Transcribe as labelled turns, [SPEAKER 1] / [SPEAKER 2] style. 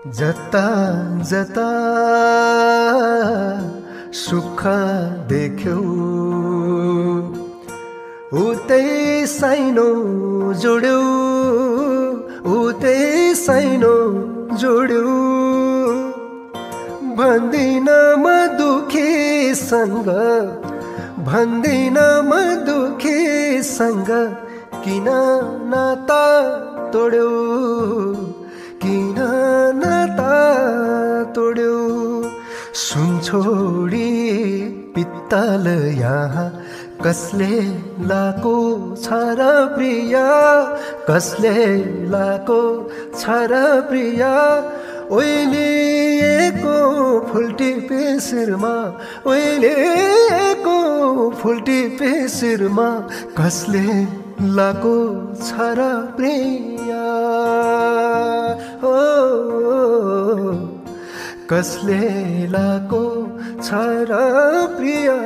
[SPEAKER 1] जता जता सुख देख्यौ उतै साइनो जोड्यौ उतै साइनो जोड्यौ भन्दिन म दुखीसँग भन्दिन म दुखीसँग किन नाता तोड्यौ किन नाता तोड्यौ सुन छोडी पित्तल यहाँ कसले लाको छ र प्रिया कसले लाको छ र प्रिया ओइलिएको फुलटिपे शिरमा ओइलिएको फुलटिपे शिरमा कसले लाको छ र प्रिया हो कसले लाको छ र प्रिया